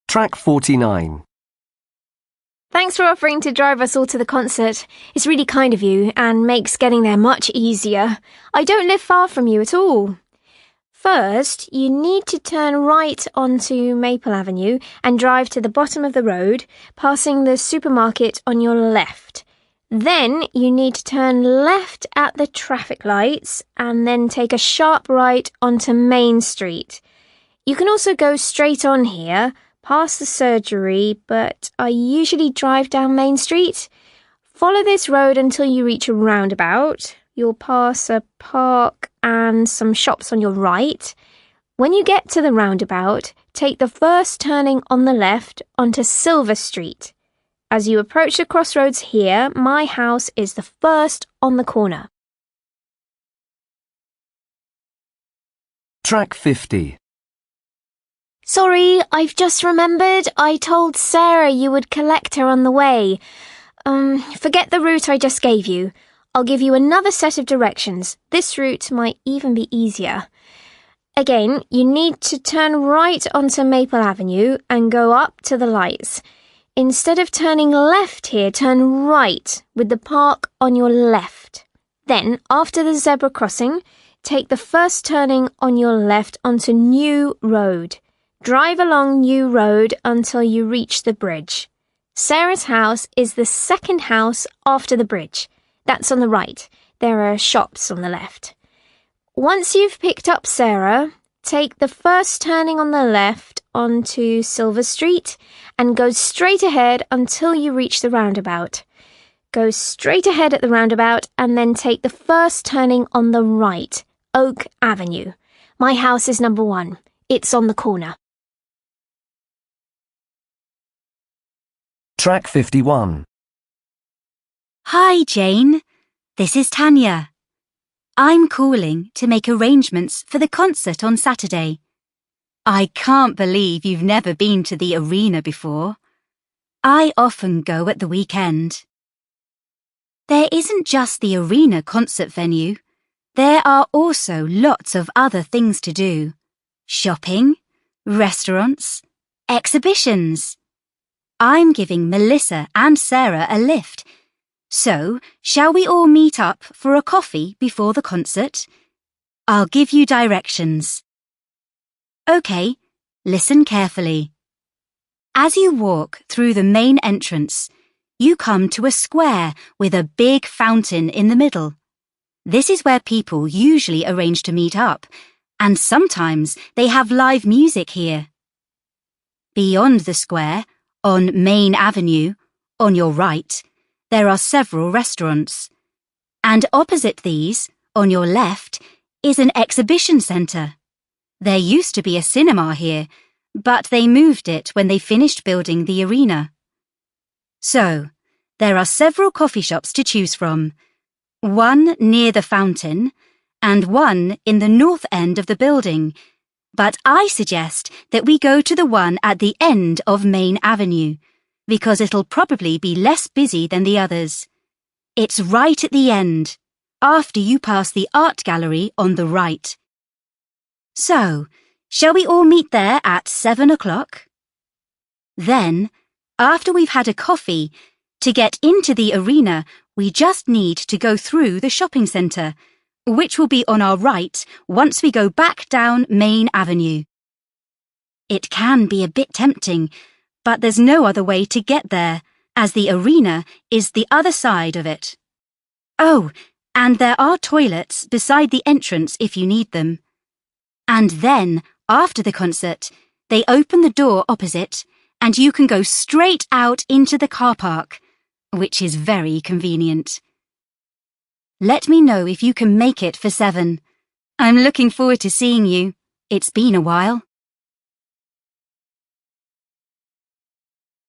Track 49. Thanks for offering to drive us all to the concert. It's really kind of you and makes getting there much easier. I don't live far from you at all. First, you need to turn right onto Maple Avenue and drive to the bottom of the road, passing the supermarket on your left. Then you need to turn left at the traffic lights and then take a sharp right onto Main Street. You can also go straight on here, past the surgery, but I usually drive down Main Street. Follow this road until you reach a roundabout. You'll pass a park and some shops on your right. When you get to the roundabout, take the first turning on the left onto Silver Street. As you approach the crossroads here, my house is the first on the corner. Track 50. Sorry, I've just remembered. I told Sarah you would collect her on the way. Forget the route I just gave you. I'll give you another set of directions. This route might even be easier. Again, you need to turn right onto Maple Avenue and go up to the lights. Instead of turning left here, turn right with the park on your left. Then, after the zebra crossing, take the first turning on your left onto New Road. Drive along New Road until you reach the bridge. Sarah's house is the second house after the bridge. That's on the right. There are shops on the left. Once you've picked up Sarah, take the first turning on the left onto Silver Street and go straight ahead until you reach the roundabout. Go straight ahead at the roundabout and then take the first turning on the right, Oak Avenue. My house is number 1. It's on the corner. Track 51. Hi, Jane. This is Tanya. I'm calling to make arrangements for the concert on Saturday. I can't believe you've never been to the arena before. I often go at the weekend. There isn't just the arena concert venue. There are also lots of other things to do. Shopping, restaurants, exhibitions. I'm giving Melissa and Sarah a lift. So, shall we all meet up for a coffee before the concert? I'll give you directions. OK, listen carefully. As you walk through the main entrance, you come to a square with a big fountain in the middle. This is where people usually arrange to meet up, and sometimes they have live music here. Beyond the square, on Main Avenue, on your right, there are several restaurants. And opposite these, on your left, is an exhibition centre. There used to be a cinema here, but they moved it when they finished building the arena. So, there are several coffee shops to choose from. One near the fountain, and one in the north end of the building. But I suggest that we go to the one at the end of Main Avenue, because it'll probably be less busy than the others. It's right at the end, after you pass the art gallery on the right. So, shall we all meet there at 7 o'clock? Then, after we've had a coffee, to get into the arena, we just need to go through the shopping centre, which will be on our right once we go back down Main Avenue. It can be a bit tempting, but there's no other way to get there, as the arena is the other side of it. Oh, and there are toilets beside the entrance if you need them. And then, after the concert, they open the door opposite, and you can go straight out into the car park, which is very convenient. Let me know if you can make it for 7. I'm looking forward to seeing you. It's been a while.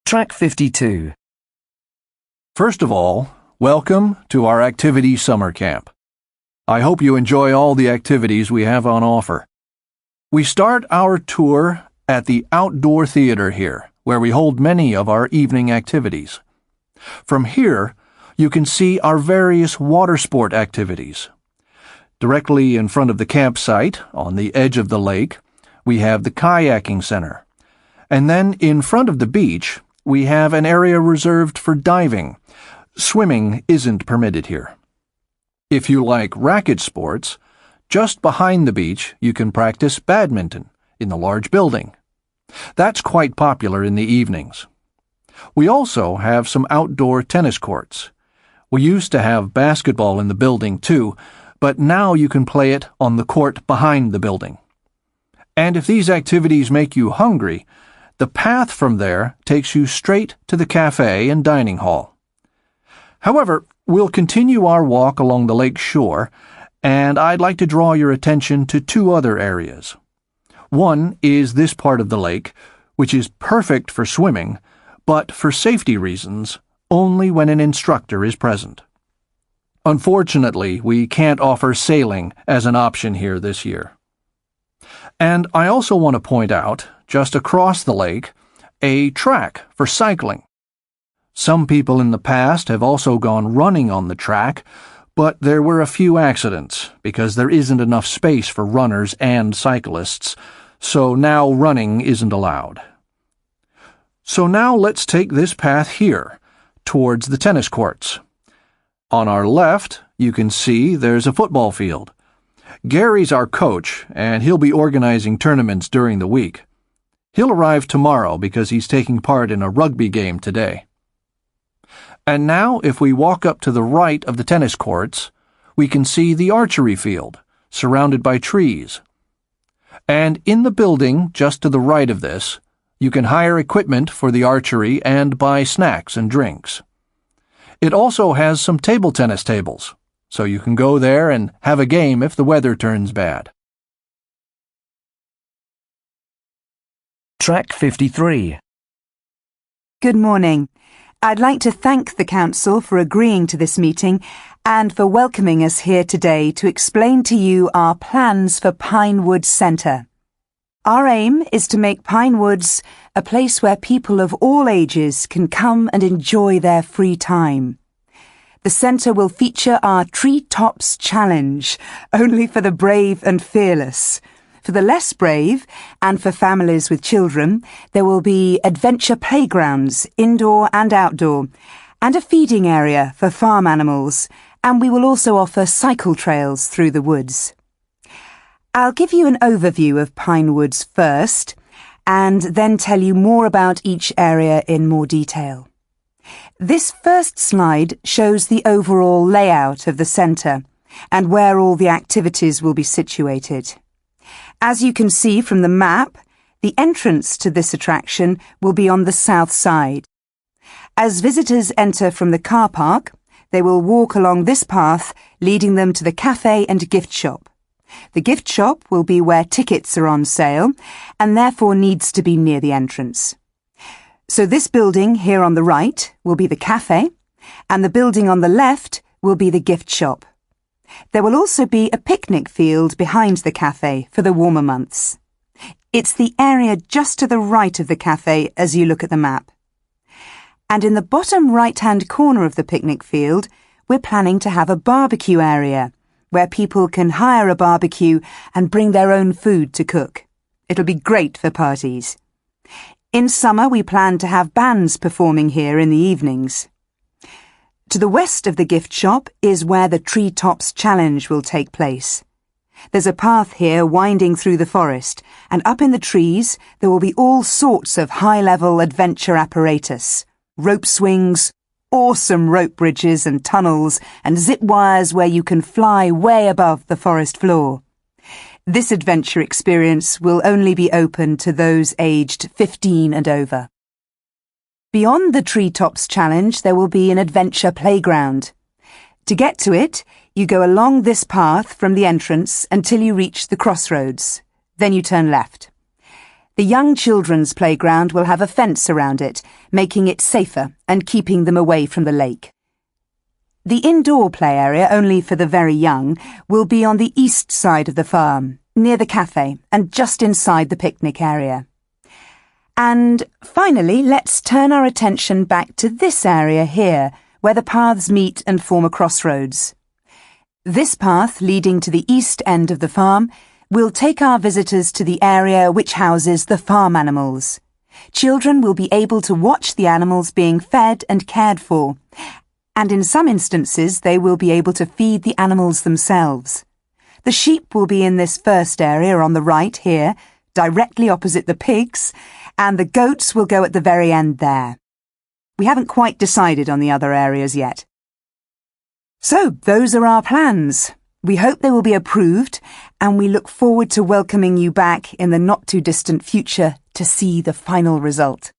Track 52. First of all, welcome to our activity summer camp. I hope you enjoy all the activities we have on offer. We start our tour at the outdoor theater here, where we hold many of our evening activities. From here, you can see our various water sport activities. Directly in front of the campsite, on the edge of the lake, we have the kayaking center. And then in front of the beach, we have an area reserved for diving. Swimming isn't permitted here. If you like racket sports, just behind the beach you can practice badminton in the large building. That's quite popular in the evenings. We also have some outdoor tennis courts. We used to have basketball in the building too, but now you can play it on the court behind the building. And if these activities make you hungry, the path from there takes you straight to the cafe and dining hall. However, we'll continue our walk along the lake shore, and I'd like to draw your attention to two other areas. One is this part of the lake, which is perfect for swimming, but for safety reasons, only when an instructor is present. Unfortunately, we can't offer sailing as an option here this year. And I also want to point out, just across the lake, a track for cycling. Some people in the past have also gone running on the track, but there were a few accidents because there isn't enough space for runners and cyclists, so now running isn't allowed. So now let's take this path here, towards the tennis courts. On our left, you can see there's a football field. Gary's our coach, and he'll be organizing tournaments during the week. He'll arrive tomorrow because he's taking part in a rugby game today. And now, if we walk up to the right of the tennis courts, we can see the archery field, surrounded by trees. And in the building just to the right of this, you can hire equipment for the archery and buy snacks and drinks. It also has some table tennis tables, so you can go there and have a game if the weather turns bad. Track 53. Good morning. I'd like to thank the Council for agreeing to this meeting and for welcoming us here today to explain to you our plans for Pinewood Centre. Our aim is to make Pine Woods a place where people of all ages can come and enjoy their free time. The centre will feature our Treetops Challenge, only for the brave and fearless. For the less brave, and for families with children, there will be adventure playgrounds, indoor and outdoor, and a feeding area for farm animals, and we will also offer cycle trails through the woods. I'll give you an overview of Pine Woods first, and then tell you more about each area in more detail. This first slide shows the overall layout of the centre, and where all the activities will be situated. As you can see from the map, the entrance to this attraction will be on the south side. As visitors enter from the car park, they will walk along this path, leading them to the cafe and gift shop. The gift shop will be where tickets are on sale, and therefore needs to be near the entrance. So this building here on the right will be the cafe, and the building on the left will be the gift shop. There will also be a picnic field behind the cafe for the warmer months. It's the area just to the right of the cafe as you look at the map. And in the bottom right-hand corner of the picnic field, we're planning to have a barbecue area where people can hire a barbecue and bring their own food to cook. It'll be great for parties. In summer, we plan to have bands performing here in the evenings. To the west of the gift shop is where the Treetops Challenge will take place. There's a path here winding through the forest, and up in the trees there will be all sorts of high-level adventure apparatus, rope swings, awesome rope bridges and tunnels, and zip wires where you can fly way above the forest floor. This adventure experience will only be open to those aged 15 and over. Beyond the Treetops Challenge, there will be an adventure playground. To get to it, you go along this path from the entrance until you reach the crossroads. Then you turn left. The young children's playground will have a fence around it, making it safer and keeping them away from the lake. The indoor play area, only for the very young, will be on the east side of the farm, near the cafe and just inside the picnic area. And finally, let's turn our attention back to this area here, where the paths meet and form a crossroads. This path, leading to the east end of the farm, will take our visitors to the area which houses the farm animals. Children will be able to watch the animals being fed and cared for, and in some instances they will be able to feed the animals themselves. The sheep will be in this first area on the right here, directly opposite the pigs, and the goats will go at the very end there. We haven't quite decided on the other areas yet. So, those are our plans. We hope they will be approved, and we look forward to welcoming you back in the not-too-distant future to see the final result.